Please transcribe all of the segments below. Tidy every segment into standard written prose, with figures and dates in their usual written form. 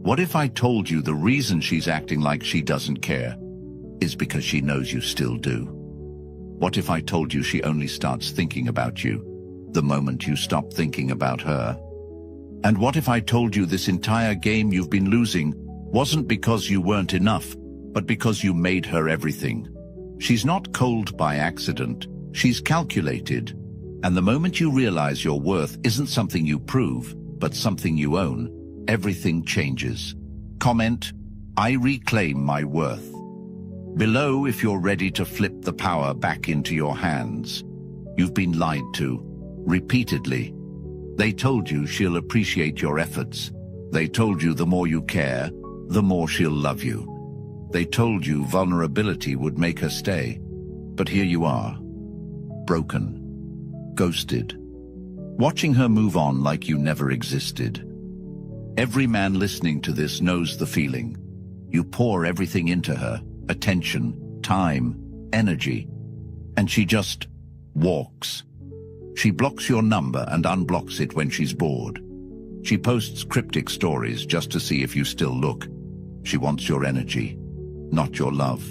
What if I told you the reason she's acting like she doesn't care is because she knows you still do? What if I told you she only starts thinking about you the moment you stop thinking about her? And what if I told you this entire game you've been losing wasn't because you weren't enough, but because you made her everything? She's not cold by accident, she's calculated. And the moment you realize your worth isn't something you prove, but something you own, everything changes. Comment, I reclaim my worth. Below if you're ready to flip the power back into your hands. You've been lied to, repeatedly. They told you she'll appreciate your efforts. They told you the more you care, the more she'll love you. They told you vulnerability would make her stay. But here you are, broken, ghosted, watching her move on like you never existed. Every man listening to this knows the feeling. You pour everything into her, attention, time, energy, and she just walks. She blocks your number and unblocks it when she's bored. She posts cryptic stories just to see if you still look. She wants your energy, not your love.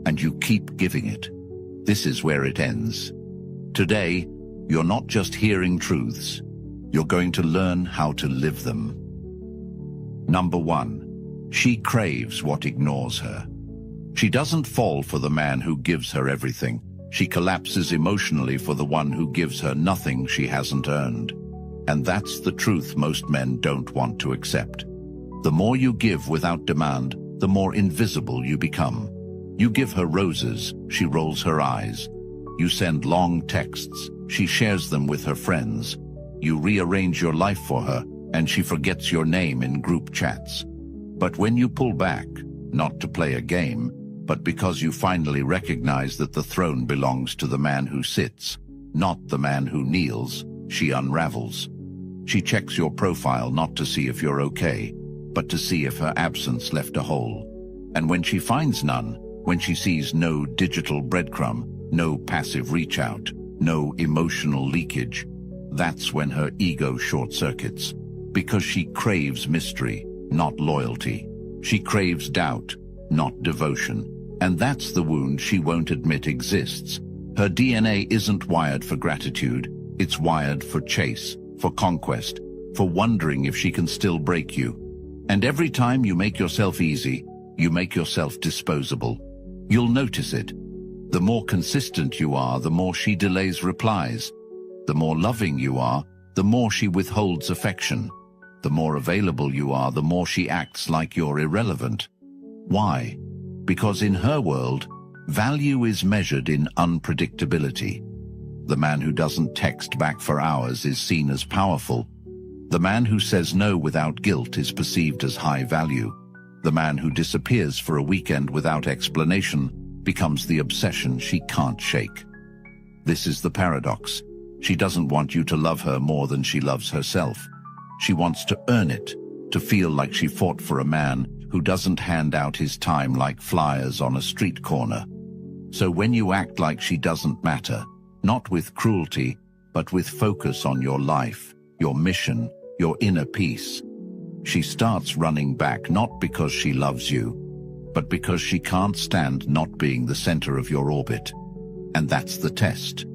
And you keep giving it. This is where it ends. Today, you're not just hearing truths. You're going to learn how to live them. Number 1. She craves what ignores her. She doesn't fall for the man who gives her everything. She collapses emotionally for the one who gives her nothing she hasn't earned. And that's the truth most men don't want to accept. The more you give without demand, the more invisible you become. You give her roses, she rolls her eyes. You send long texts, she shares them with her friends. You rearrange your life for her, and she forgets your name in group chats. But when you pull back, not to play a game, but because you finally recognize that the throne belongs to the man who sits, not the man who kneels, she unravels. She checks your profile not to see if you're okay, but to see if her absence left a hole. And when she finds none, when she sees no digital breadcrumb, no passive reach out, no emotional leakage, that's when her ego short-circuits. Because she craves mystery, not loyalty. She craves doubt, not devotion. And that's the wound she won't admit exists. Her DNA isn't wired for gratitude. It's wired for chase, for conquest, for wondering if she can still break you. And every time you make yourself easy, you make yourself disposable. You'll notice it. The more consistent you are, the more she delays replies. The more loving you are, the more she withholds affection. The more available you are, the more she acts like you're irrelevant. Why? Because in her world, value is measured in unpredictability. The man who doesn't text back for hours is seen as powerful. The man who says no without guilt is perceived as high value. The man who disappears for a weekend without explanation becomes the obsession she can't shake. This is the paradox. She doesn't want you to love her more than she loves herself. She wants to earn it, to feel like she fought for a man who doesn't hand out his time like flyers on a street corner. So when you act like she doesn't matter, not with cruelty, but with focus on your life, your mission, your inner peace, she starts running back not because she loves you, but because she can't stand not being the center of your orbit. And that's the test.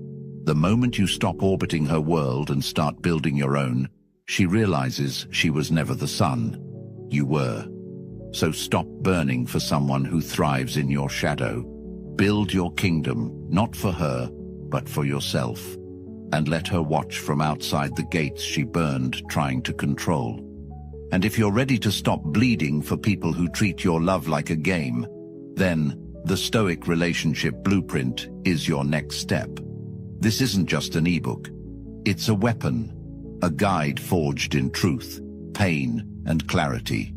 The moment you stop orbiting her world and start building your own, she realizes she was never the sun. You were. So stop burning for someone who thrives in your shadow. Build your kingdom, not for her, but for yourself. And let her watch from outside the gates she burned trying to control. And if you're ready to stop bleeding for people who treat your love like a game, then the Stoic relationship blueprint is your next step. This isn't just an ebook. It's a weapon, a guide forged in truth, pain, and clarity.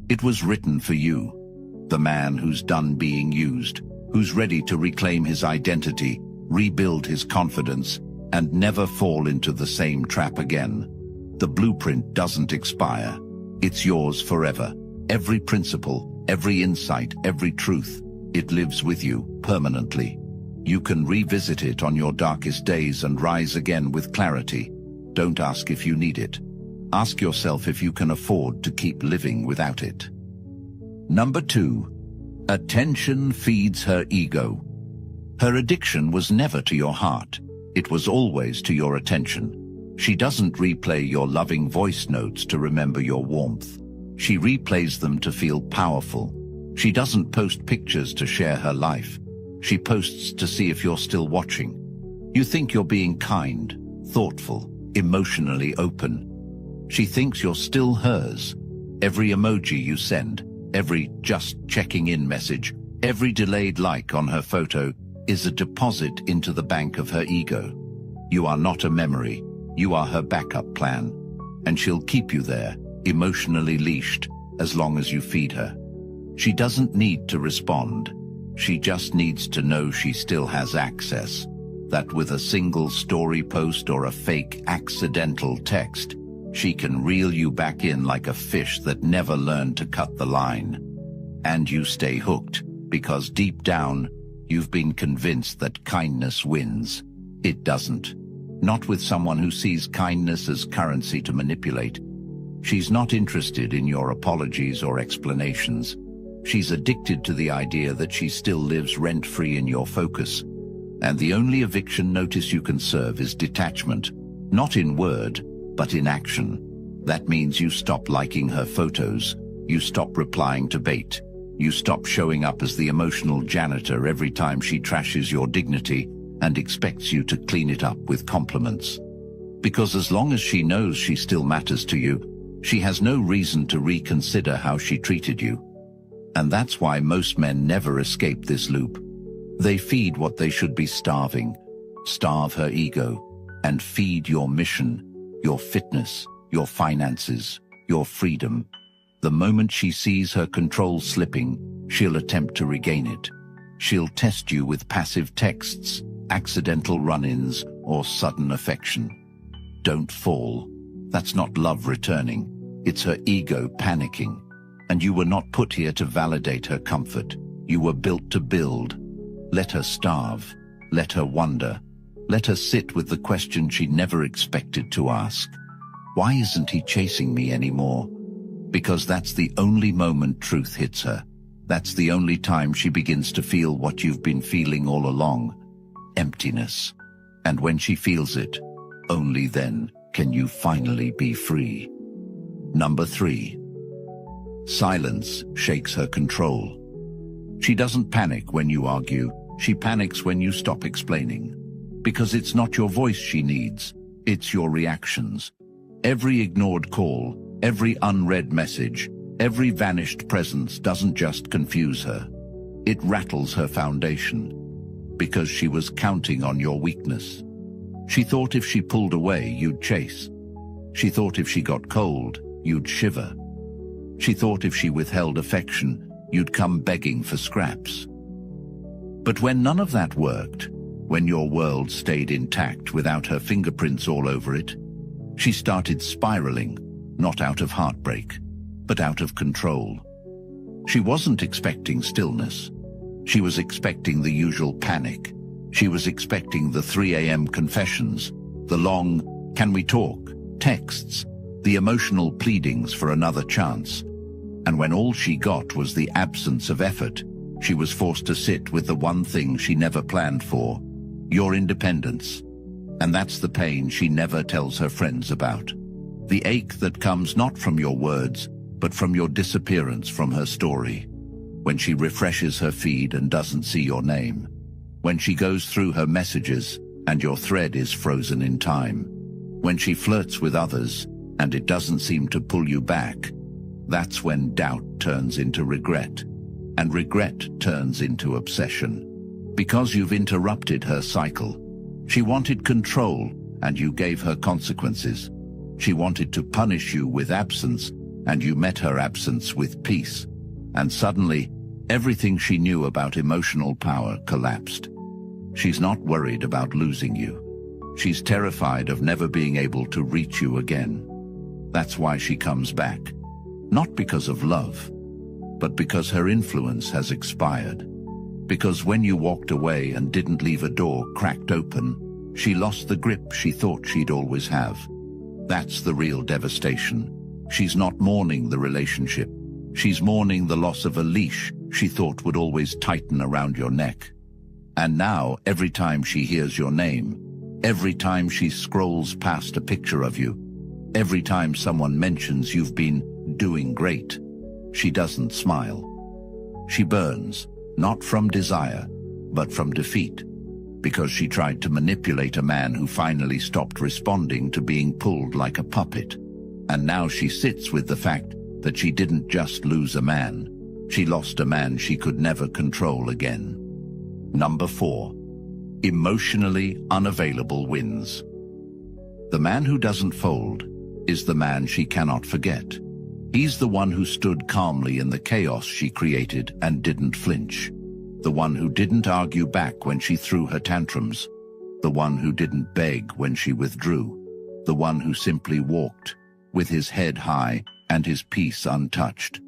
It was written for you, the man who's done being used, who's ready to reclaim his identity, rebuild his confidence, and never fall into the same trap again. The blueprint doesn't expire. It's yours forever. Every principle, every insight, every truth, it lives with you permanently. You can revisit it on your darkest days and rise again with clarity. Don't ask if you need it. Ask yourself if you can afford to keep living without it. Number 2. Attention feeds her ego. Her addiction was never to your heart. It was always to your attention. She doesn't replay your loving voice notes to remember your warmth. She replays them to feel powerful. She doesn't post pictures to share her life. She posts to see if you're still watching. You think you're being kind, thoughtful, emotionally open. She thinks you're still hers. Every emoji you send, every just checking in message, every delayed like on her photo is a deposit into the bank of her ego. You are not a memory. You are her backup plan. And she'll keep you there, emotionally leashed, as long as you feed her. She doesn't need to respond. She just needs to know she still has access. That with a single story post or a fake accidental text, she can reel you back in like a fish that never learned to cut the line. And you stay hooked, because deep down, you've been convinced that kindness wins. It doesn't. Not with someone who sees kindness as currency to manipulate. She's not interested in your apologies or explanations. She's addicted to the idea that she still lives rent-free in your focus. And the only eviction notice you can serve is detachment, not in word, but in action. That means you stop liking her photos, you stop replying to bait, you stop showing up as the emotional janitor every time she trashes your dignity and expects you to clean it up with compliments. Because as long as she knows she still matters to you, she has no reason to reconsider how she treated you. And that's why most men never escape this loop. They feed what they should be starving, starve her ego, and feed your mission, your fitness, your finances, your freedom. The moment she sees her control slipping, she'll attempt to regain it. She'll test you with passive texts, accidental run-ins, or sudden affection. Don't fall. That's not love returning. It's her ego panicking. And you were not put here to validate her comfort. You were built to build. Let her starve. Let her wonder. Let her sit with the question she never expected to ask. Why isn't he chasing me anymore? Because that's the only moment truth hits her. That's the only time she begins to feel what you've been feeling all along. Emptiness. And when she feels it, only then can you finally be free. Number 3. Silence shakes her control. She doesn't panic when you argue. She panics when you stop explaining. Because it's not your voice she needs, it's your reactions. Every ignored call, every unread message, every vanished presence doesn't just confuse her. It rattles her foundation. Because she was counting on your weakness. She thought if she pulled away, you'd chase. She thought if she got cold, you'd shiver. She thought if she withheld affection, you'd come begging for scraps. But when none of that worked, when your world stayed intact without her fingerprints all over it, she started spiraling, not out of heartbreak, but out of control. She wasn't expecting stillness. She was expecting the usual panic. She was expecting the 3 a.m. confessions, the long, "can we talk?" texts, the emotional pleadings for another chance. And when all she got was the absence of effort, she was forced to sit with the one thing she never planned for, your independence. And that's the pain she never tells her friends about. The ache that comes not from your words, but from your disappearance from her story. When she refreshes her feed and doesn't see your name. When she goes through her messages and your thread is frozen in time. When she flirts with others and it doesn't seem to pull you back. That's when doubt turns into regret. And regret turns into obsession. Because you've interrupted her cycle. She wanted control, and you gave her consequences. She wanted to punish you with absence, and you met her absence with peace. And suddenly, everything she knew about emotional power collapsed. She's not worried about losing you. She's terrified of never being able to reach you again. That's why she comes back. Not because of love, but because her influence has expired. Because when you walked away and didn't leave a door cracked open, she lost the grip she thought she'd always have. That's the real devastation. She's not mourning the relationship. She's mourning the loss of a leash she thought would always tighten around your neck. And now, every time she hears your name, every time she scrolls past a picture of you, every time someone mentions you've been doing great, she doesn't smile. She burns, not from desire, but from defeat, because she tried to manipulate a man who finally stopped responding to being pulled like a puppet. And now she sits with the fact that she didn't just lose a man, she lost a man she could never control again. Number 4. Emotionally unavailable wins. The man who doesn't fold is the man she cannot forget. He's the one who stood calmly in the chaos she created and didn't flinch. The one who didn't argue back when she threw her tantrums. The one who didn't beg when she withdrew. The one who simply walked, with his head high and his peace untouched.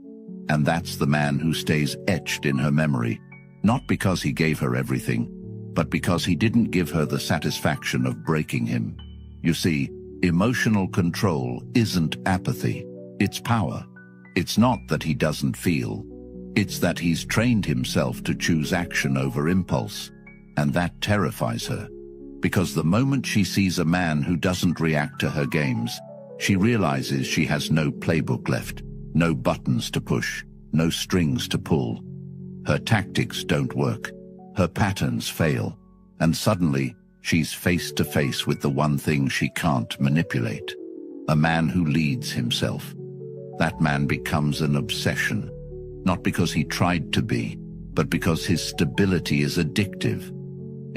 And that's the man who stays etched in her memory, not because he gave her everything, but because he didn't give her the satisfaction of breaking him. You see, emotional control isn't apathy, it's power. It's not that he doesn't feel, it's that he's trained himself to choose action over impulse. And that terrifies her, because the moment she sees a man who doesn't react to her games, she realizes she has no playbook left, no buttons to push, no strings to pull. Her tactics don't work, her patterns fail, and suddenly she's face to face with the one thing she can't manipulate. A man who leads himself. That man becomes an obsession, not because he tried to be, but because his stability is addictive.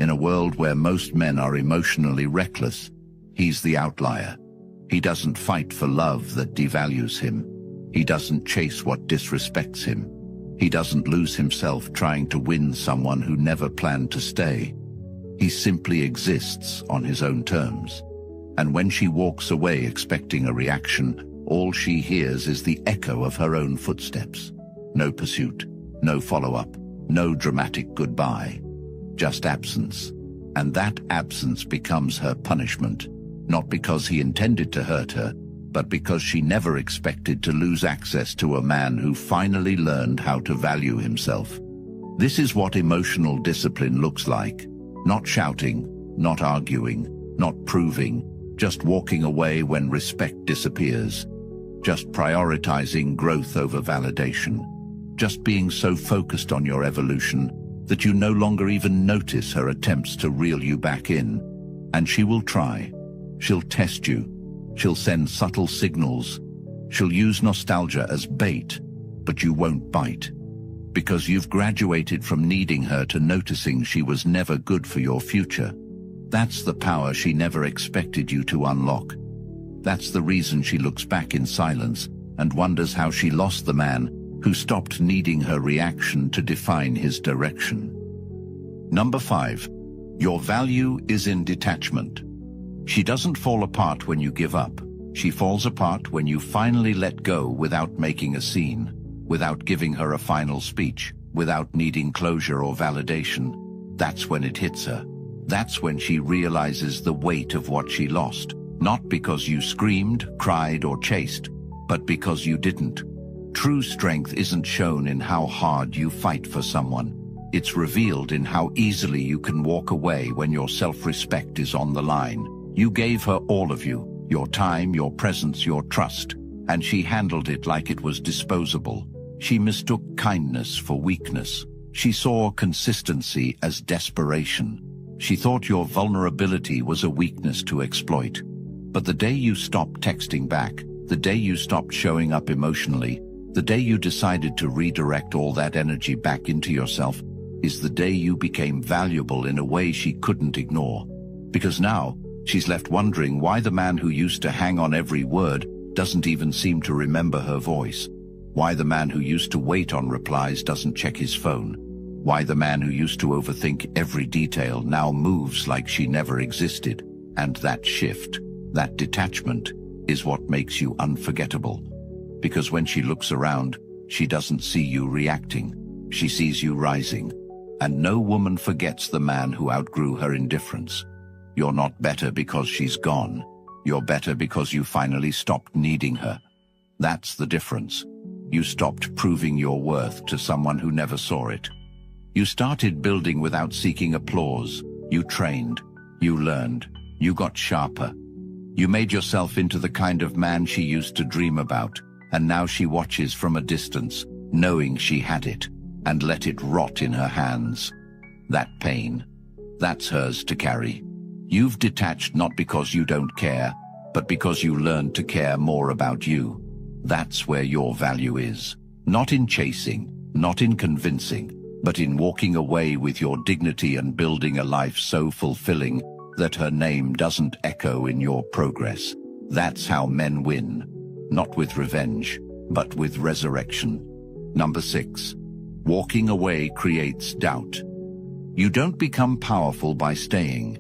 In a world where most men are emotionally reckless, he's the outlier. He doesn't fight for love that devalues him. He doesn't chase what disrespects him. He doesn't lose himself trying to win someone who never planned to stay. He simply exists on his own terms. And when she walks away expecting a reaction, all she hears is the echo of her own footsteps. No pursuit, no follow-up, no dramatic goodbye. Just absence. And that absence becomes her punishment, not because he intended to hurt her, but because she never expected to lose access to a man who finally learned how to value himself. This is what emotional discipline looks like. Not shouting, not arguing, not proving, just walking away when respect disappears. Just prioritizing growth over validation. Just being so focused on your evolution that you no longer even notice her attempts to reel you back in. And she will try. She'll test you. She'll send subtle signals. She'll use nostalgia as bait, but you won't bite. Because you've graduated from needing her to noticing she was never good for your future. That's the power she never expected you to unlock. That's the reason she looks back in silence and wonders how she lost the man who stopped needing her reaction to define his direction. Number 5. Your value is in detachment. She doesn't fall apart when you give up. She falls apart when you finally let go without making a scene, without giving her a final speech, without needing closure or validation. That's when it hits her. That's when she realizes the weight of what she lost, not because you screamed, cried, or chased, but because you didn't. True strength isn't shown in how hard you fight for someone. It's revealed in how easily you can walk away when your self-respect is on the line. You gave her all of you, your time, your presence, your trust, and she handled it like it was disposable. She mistook kindness for weakness. She saw consistency as desperation. She thought your vulnerability was a weakness to exploit. But the day you stopped texting back, the day you stopped showing up emotionally, the day you decided to redirect all that energy back into yourself, is the day you became valuable in a way she couldn't ignore. Because now, she's left wondering why the man who used to hang on every word doesn't even seem to remember her voice. Why the man who used to wait on replies doesn't check his phone. Why the man who used to overthink every detail now moves like she never existed. And that shift, that detachment, is what makes you unforgettable. Because when she looks around, she doesn't see you reacting. She sees you rising. And no woman forgets the man who outgrew her indifference. You're not better because she's gone. You're better because you finally stopped needing her. That's the difference. You stopped proving your worth to someone who never saw it. You started building without seeking applause. You trained. You learned. You got sharper. You made yourself into the kind of man she used to dream about, and now she watches from a distance, knowing she had it, and let it rot in her hands. That pain, that's hers to carry. You've detached not because you don't care, but because you learned to care more about you. That's where your value is. Not in chasing, not in convincing, but in walking away with your dignity and building a life so fulfilling that her name doesn't echo in your progress. That's how men win, not with revenge, but with resurrection. Number 6. Walking away creates doubt. You don't become powerful by staying.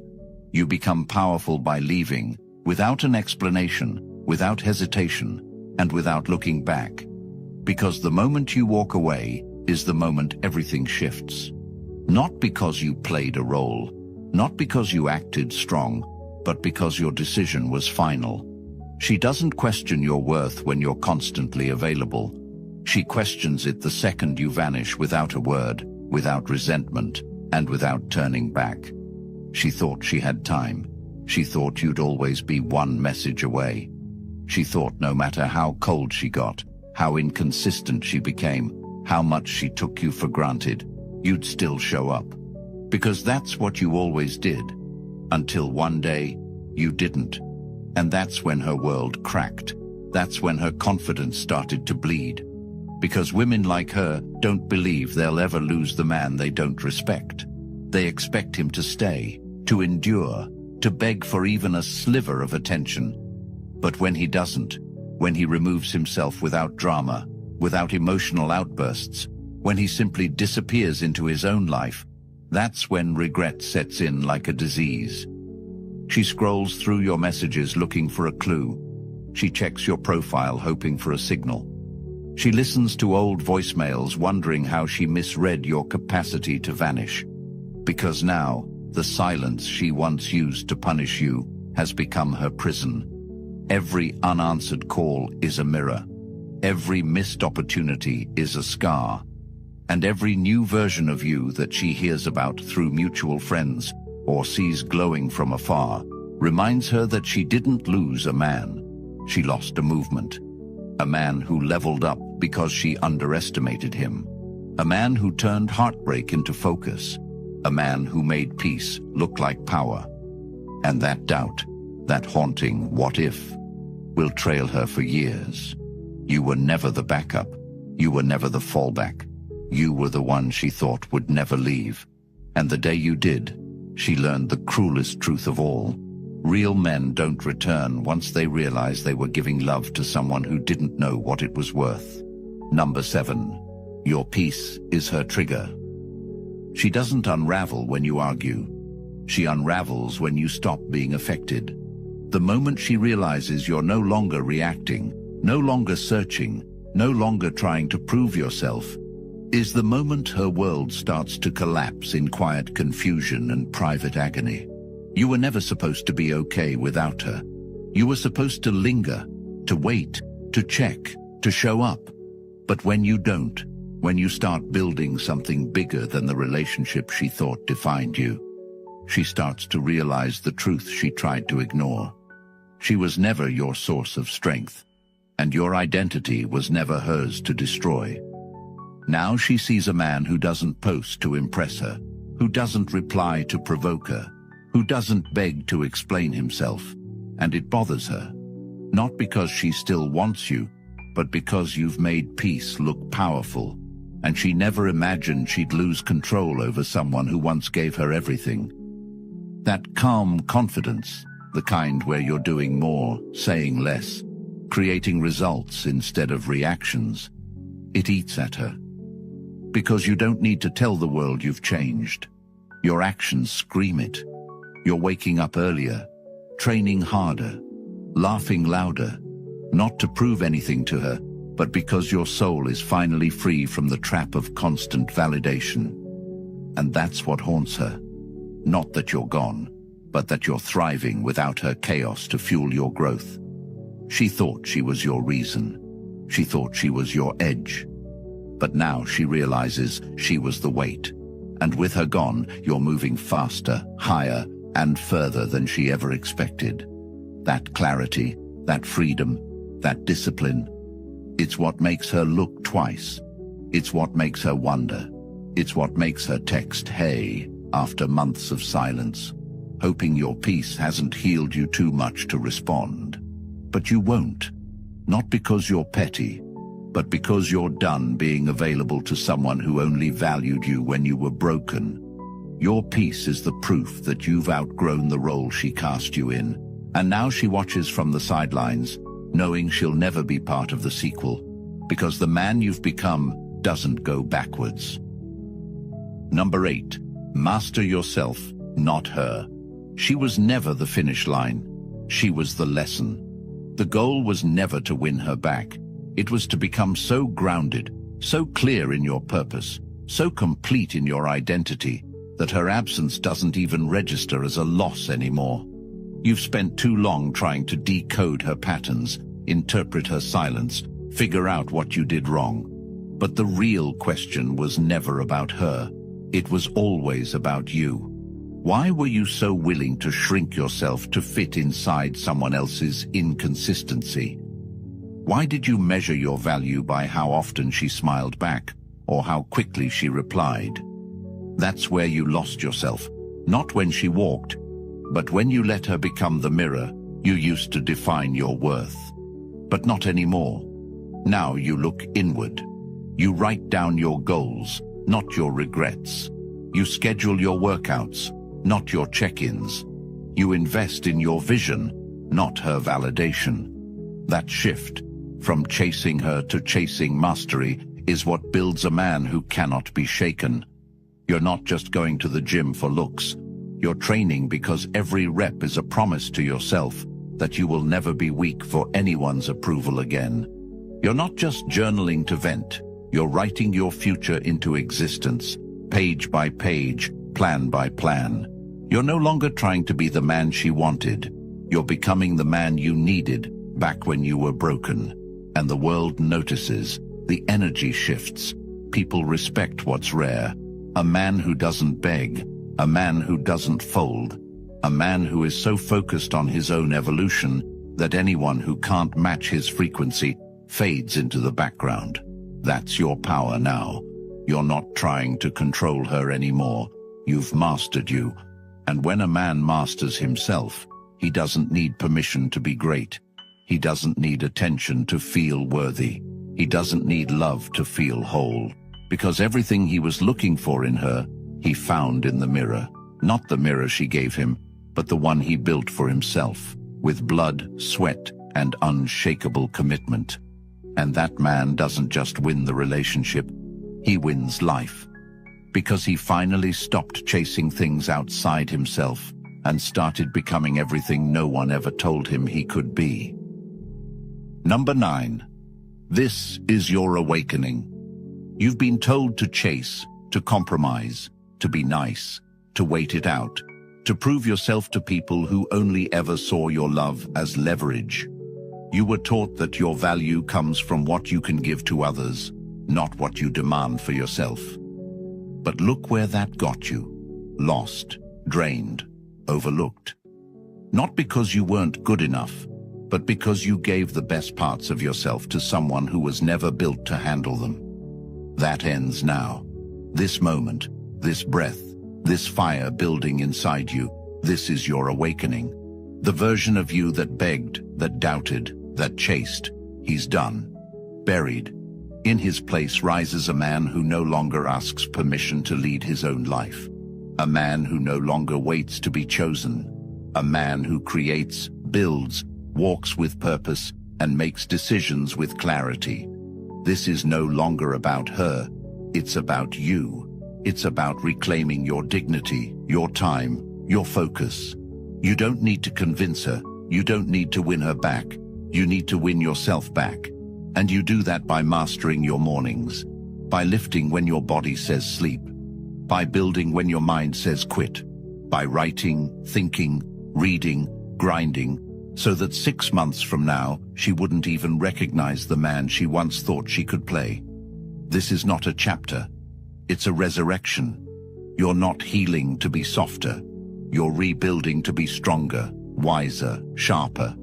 You become powerful by leaving, without an explanation, without hesitation, and without looking back. Because the moment you walk away is the moment everything shifts. Not because you played a role, not because you acted strong, but because your decision was final. She doesn't question your worth when you're constantly available. She questions it the second you vanish without a word, without resentment, and without turning back. She thought she had time. She thought you'd always be one message away. She thought no matter how cold she got, how inconsistent she became, how much she took you for granted, you'd still show up. Because that's what you always did. Until one day, you didn't. And that's when her world cracked. That's when her confidence started to bleed. Because women like her don't believe they'll ever lose the man they don't respect. They expect him to stay, to endure, to beg for even a sliver of attention. But when he doesn't, when he removes himself without drama, without emotional outbursts, when he simply disappears into his own life, that's when regret sets in like a disease. She scrolls through your messages looking for a clue. She checks your profile hoping for a signal. She listens to old voicemails wondering how she misread your capacity to vanish. Because now, the silence she once used to punish you has become her prison. Every unanswered call is a mirror. Every missed opportunity is a scar. And every new version of you that she hears about through mutual friends or sees glowing from afar reminds her that she didn't lose a man. She lost a movement. A man who leveled up because she underestimated him. A man who turned heartbreak into focus. A man who made peace look like power. And that doubt, that haunting what if, will trail her for years. You were never the backup. You were never the fallback. You were the one she thought would never leave. And the day you did, she learned the cruelest truth of all. Real men don't return once they realize they were giving love to someone who didn't know what it was worth. Number 7. Your peace is her trigger. She doesn't unravel when you argue. She unravels when you stop being affected. The moment she realizes you're no longer reacting, no longer searching, no longer trying to prove yourself, is the moment her world starts to collapse in quiet confusion and private agony. You were never supposed to be okay without her. You were supposed to linger, to wait, to check, to show up. But when you don't, when you start building something bigger than the relationship she thought defined you, she starts to realize the truth she tried to ignore. She was never your source of strength, and your identity was never hers to destroy. Now she sees a man who doesn't post to impress her, who doesn't reply to provoke her, who doesn't beg to explain himself, and it bothers her. Not because she still wants you, but because you've made peace look powerful, and she never imagined she'd lose control over someone who once gave her everything. That calm confidence, the kind where you're doing more, saying less, creating results instead of reactions, it eats at her. Because you don't need to tell the world you've changed. Your actions scream it. You're waking up earlier, training harder, laughing louder, not to prove anything to her, but because your soul is finally free from the trap of constant validation. And that's what haunts her. Not that you're gone, but that you're thriving without her chaos to fuel your growth. She thought she was your reason. She thought she was your edge. But now she realizes she was the weight. And with her gone, you're moving faster, higher, and further than she ever expected. That clarity, that freedom, that discipline, it's what makes her look twice. It's what makes her wonder. It's what makes her text, "Hey," after months of silence, hoping your peace hasn't healed you too much to respond. But you won't. Not because you're petty, but because you're done being available to someone who only valued you when you were broken. Your peace is the proof that you've outgrown the role she cast you in, and now she watches from the sidelines, knowing she'll never be part of the sequel, because the man you've become doesn't go backwards. Number 8. Master yourself, not her. She was never the finish line. She was the lesson. The goal was never to win her back. It was to become so grounded, so clear in your purpose, so complete in your identity, that her absence doesn't even register as a loss anymore. You've spent too long trying to decode her patterns, interpret her silence, figure out what you did wrong. But the real question was never about her. It was always about you. Why were you so willing to shrink yourself to fit inside someone else's inconsistency? Why did you measure your value by how often she smiled back, or how quickly she replied? That's where you lost yourself, not when she walked, but when you let her become the mirror you used to define your worth. But not anymore. Now you look inward. You write down your goals, not your regrets. You schedule your workouts, not your check-ins. You invest in your vision, not her validation. That shift, from chasing her to chasing mastery, is what builds a man who cannot be shaken. You're not just going to the gym for looks. You're training because every rep is a promise to yourself that you will never be weak for anyone's approval again. You're not just journaling to vent. You're writing your future into existence, page by page, plan by plan. You're no longer trying to be the man she wanted. You're becoming the man you needed back when you were broken. And the world notices. The energy shifts. People respect what's rare. A man who doesn't beg. A man who doesn't fold. A man who is so focused on his own evolution that anyone who can't match his frequency fades into the background. That's your power now. You're not trying to control her anymore. You've mastered you. And when a man masters himself, he doesn't need permission to be great. He doesn't need attention to feel worthy. He doesn't need love to feel whole. Because everything he was looking for in her, he found in the mirror. Not the mirror she gave him, but the one he built for himself, with blood, sweat, and unshakable commitment. And that man doesn't just win the relationship, he wins life. Because he finally stopped chasing things outside himself and started becoming everything no one ever told him he could be. Number 9. This is your awakening. You've been told to chase, to compromise, to be nice, to wait it out, to prove yourself to people who only ever saw your love as leverage. You were taught that your value comes from what you can give to others, not what you demand for yourself. But look where that got you. Lost, drained, overlooked. Not because you weren't good enough, but because you gave the best parts of yourself to someone who was never built to handle them. That ends now. This moment, this breath, this fire building inside you, this is your awakening. The version of you that begged, that doubted, that chased, he's done. Buried. In his place rises a man who no longer asks permission to lead his own life. A man who no longer waits to be chosen. A man who creates, builds, walks with purpose, and makes decisions with clarity. This is no longer about her. It's about you. It's about reclaiming your dignity, your time, your focus. You don't need to convince her. You don't need to win her back. You need to win yourself back. And you do that by mastering your mornings, by lifting when your body says sleep, by building when your mind says quit, By writing, thinking, reading, grinding, so that 6 months from now, she wouldn't even recognize the man she once thought she could play. This is not a chapter. It's a resurrection. You're not healing to be softer. You're rebuilding to be stronger, wiser, sharper.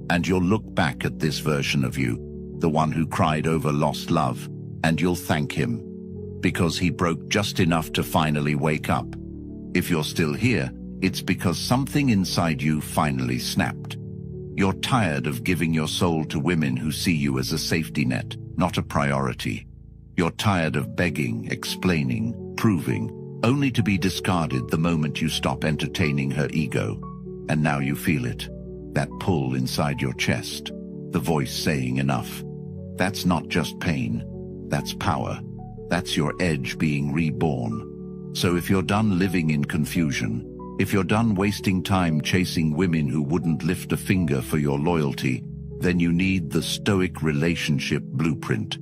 And you'll look back at this version of you, the one who cried over lost love, and you'll thank him, because he broke just enough to finally wake up. If you're still here, it's because something inside you finally snapped. You're tired of giving your soul to women who see you as a safety net, not a priority. You're tired of begging, explaining, proving, only to be discarded the moment you stop entertaining her ego. And now you feel it, that pull inside your chest, the voice saying enough. That's not just pain, that's power. That's your edge being reborn. So if you're done living in confusion, if you're done wasting time chasing women who wouldn't lift a finger for your loyalty, then you need the Stoic relationship blueprint.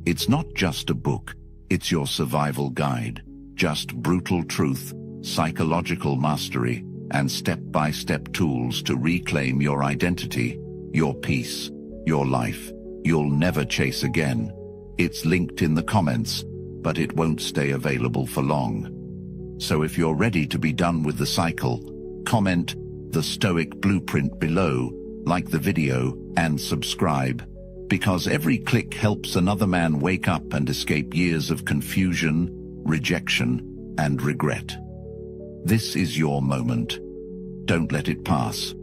It's not just a book, it's your survival guide. Just brutal truth, psychological mastery, and step-by-step tools to reclaim your identity, your peace, your life. You'll never chase again. It's linked in the comments, but it won't stay available for long. So if you're ready to be done with the cycle, comment the Stoic blueprint below, like the video, and subscribe, because every click helps another man wake up and escape years of confusion, rejection, and regret. This is your moment. Don't let it pass.